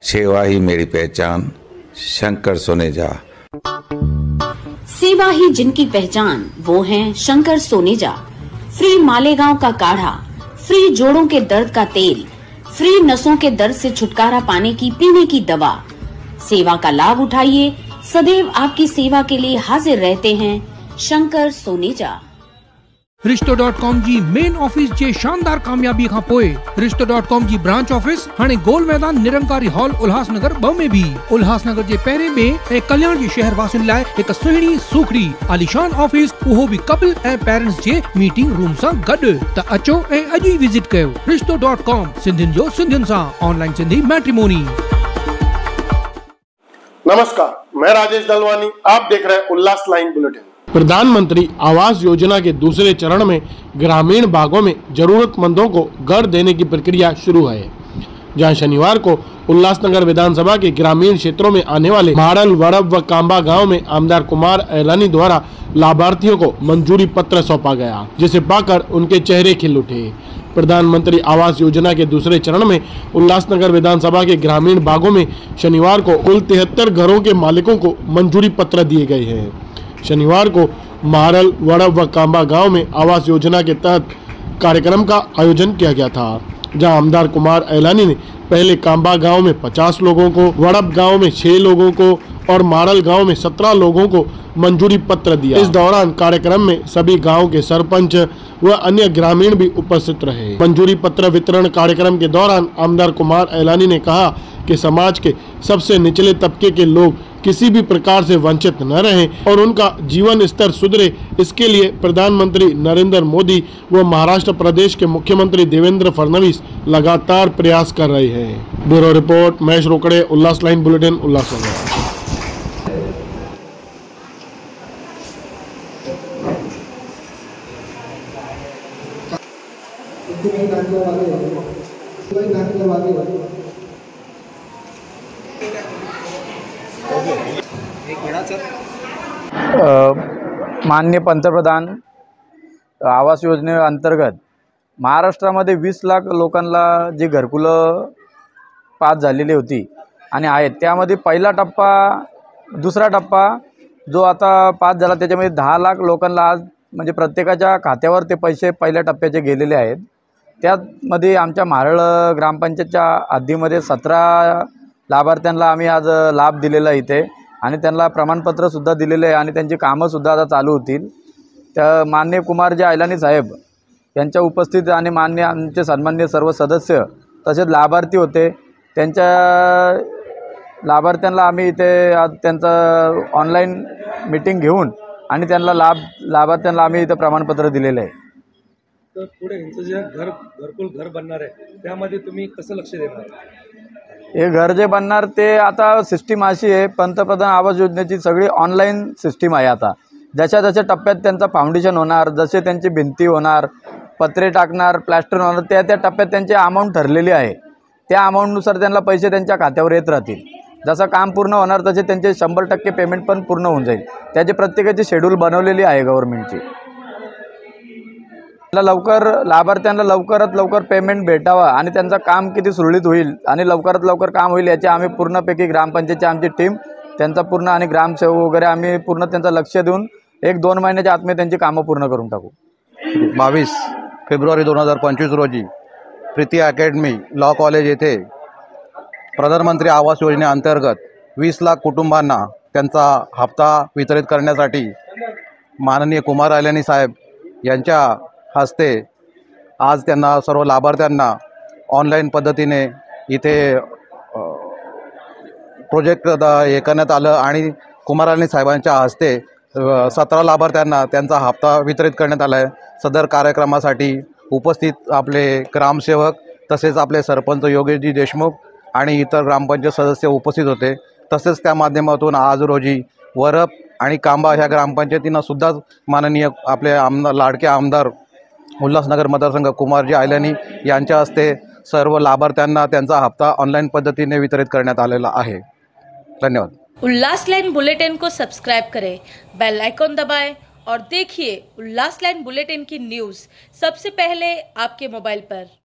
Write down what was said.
सेवा ही मेरी पहचान, शंकर सोनेजा। सेवा ही जिनकी पहचान, वो हैं शंकर सोनेजा। फ्री मालेगांव का काढ़ा, फ्री जोड़ों के दर्द का तेल, फ्री नसों के दर्द से छुटकारा पाने की पीने की दवा। सेवा का लाभ उठाइए, सदैव आपकी सेवा के लिए हाजिर रहते हैं शंकर सोनेजा। रिश्तो.com जी मेन ऑफिस जे शानदार कामयाबी खां पोइ रिश्तो.com जी ब्रांच ऑफिस हाणे गोल मैदान निरंकारी हॉल उल्हासनगर 2 में भी उल्हासनगर जे पहिरें में ऐं कल्याण जे शहर वासियुनि लाइ हिक सुहिणी सुखड़ी आलीशान ऑफिस, उहो भी कपल ऐं पेरेंट्स जे मीटिंग रूम सां गॾु। त अचो ऐं अॼु ई विजिट कयो रिश्तो.com, सिंधियुनि जो सिंधियुनि सां ऑनलाइन सिंधी मैट्रिमोनी। नमस्कार, मैं राजेश दलवानी, आप देख रहे हैं उल्लास लाइन बुलेटिन। प्रधानमंत्री आवास योजना के दूसरे चरण में ग्रामीण भागों में जरूरतमंदों को घर देने की प्रक्रिया शुरू है, जहां शनिवार को उल्लासनगर विधानसभा के ग्रामीण क्षेत्रों में आने वाले माड़ल, वड़ब व कांबा गांव में आमदार कुमार एलानी द्वारा लाभार्थियों को मंजूरी पत्र सौंपा गया, जिसे पाकर उनके चेहरे खिल उठे। प्रधानमंत्री आवास योजना के दूसरे चरण में उल्लासनगर विधानसभा के ग्रामीण भागों में शनिवार को कुल 73 घरों के मालिकों को मंजूरी पत्र दिए गए हैं। शनिवार को मारल, वड़ब व कांबा गांव में आवास योजना के तहत कार्यक्रम का आयोजन किया गया था, जहां आमदार कुमार एलानी ने पहले कांबा गांव में 50 लोगों को, वड़ब गांव में 6 लोगों को और मारल गांव में 17 लोगों को मंजूरी पत्र दिया। इस दौरान कार्यक्रम में सभी गांव के सरपंच व अन्य ग्रामीण भी उपस्थित रहे। मंजूरी पत्र वितरण कार्यक्रम के दौरान आमदार कुमार एलानी ने कहा कि समाज के सबसे निचले तबके के लोग किसी भी प्रकार से वंचित न रहें और उनका जीवन स्तर सुधरे, इसके लिए प्रधानमंत्री नरेंद्र मोदी व महाराष्ट्र प्रदेश के मुख्यमंत्री देवेंद्र फडणवीस लगातार प्रयास कर रहे हैं। ब्यूरो रिपोर्ट, महेश रोकड़े, उल्लास लाइन बुलेटिन, उल्लासनगर। माननीय पंतप्रधान आवास योजनेअंतर्गत महाराष्ट्रामध्ये 20 लाख लोकांना जी घरकुलं पास झालेली होती आणि आहेत, त्यामध्ये पहिला टप्पा, दुसरा टप्पा जो आता पास झाला त्याच्यामध्ये 10 लाख लोकांना आज म्हणजे प्रत्येकाच्या खात्यावर ते पैसे पहिल्या टप्प्याचे गेलेले आहेत। त्यामध्ये आमच्या मारळ ग्रामपंचायतच्या हद्दीमध्ये 17 लाभार्थ्यांना आम्ही आज लाभ दिलेला इथे आणि त्यांना प्रमाणपत्रसुद्धा दिलेले आहे आणि त्यांची कामंसुद्धा आता चालू होतील। त्या माननीय कुमारजी एलानी साहेब यांच्या उपस्थित आणि माननीय आमचे सन्माननीय सर्व सदस्य तसेच लाभार्थी होते, त्यांच्या लाभार्थ्यांना आम्ही इथे आज त्यांचं ऑनलाईन मीटिंग घेऊन आणि त्यांना लाभार्थ्यांना आम्ही इथे प्रमाणपत्र दिलेलं आहे। तर पुढे यांचं जे घरकुल घर बनणार आहे त्यामध्ये तुम्ही कसं लक्ष देणार? हे घर जे बनणार ते आता सिस्टीम अशी आहे, पंतप्रधान आवास योजनेची सगळी ऑनलाईन सिस्टीम आहे। आता जशा जशा टप्प्यात त्यांचं फाउंडेशन होणार, जसे त्यांची भिंती होणार, पत्रे टाकणार, प्लॅस्टर होणार, त्या त्या टप्प्यात त्यांची अमाऊंट ठरलेली आहे। त्या अमाऊंटनुसार त्यांना पैसे त्यांच्या खात्यावर येत राहतील। जसं काम पूर्ण होणार तसे त्यांचे 100% पेमेंट पण पूर्ण होऊन जाईल। त्याची प्रत्येकाची शेड्यूल बनवलेली आहे गव्हर्नमेंटची। लवकर लाभार्थ्यांना लवकरात लवकर पेमेंट भेटावा आणि त्यांचं काम किती सुरळीत होईल आणि लवकरात लवकर काम होईल याची आम्ही पूर्णपैकी ग्रामपंचायतची आमची टीम त्यांचा पूर्ण आणि ग्रामसेवक वगैरे आम्ही पूर्ण त्यांचं लक्ष देऊन 1-2 महिन्याच्या आतमध्ये त्यांची कामं पूर्ण करून टाकू। 22 फेब्रुवारी 2025 रोजी प्रीती अकॅडमी लॉ कॉलेज येथे प्रधानमंत्री आवास योजनेअंतर्गत 20 लाख कुटुंबांना त्यांचा हप्ता वितरित करण्यासाठी माननीय कुमार एलानी साहेब यांच्या हस्ते आज त्यांना सर्व लाभार्थ्यांना ऑनलाईन पद्धतीने इथे प्रोजेक्ट हे करण्यात आलं आणि कुमार एलानी साहेबांच्या हस्ते 17 लाभार्थ्यांना त्यांचा हप्ता वितरित करण्यात आला आहे। सदर कार्यक्रमासाठी उपस्थित आपले ग्रामसेवक तसेच आपले सरपंच योगेशजी देशमुख आणि इतर ग्रामपंचायत सदस्य उपस्थित होते। तसेच त्या माध्यमातून आज रोजी वरप आणि कांबा ह्या ग्रामपंचायतींना सुद्धा माननीय आपले आमदार, लाडके आमदार उल्हासनगर मतदारसंघ कुमारजी एलानी यांच्या हस्ते सर्व लाभार्थ्यांना त्यांचा हप्ता ऑनलाइन पद्धतीने वितरित करण्यात आलेला आहे। धन्यवाद। उल्लास लाइन बुलेटिन को सब्सक्राइब करें, बेल आइकॉन दबाएं और देखिए उल्लास लाइन बुलेटिन की न्यूज़ सबसे पहले आपके मोबाइल पर।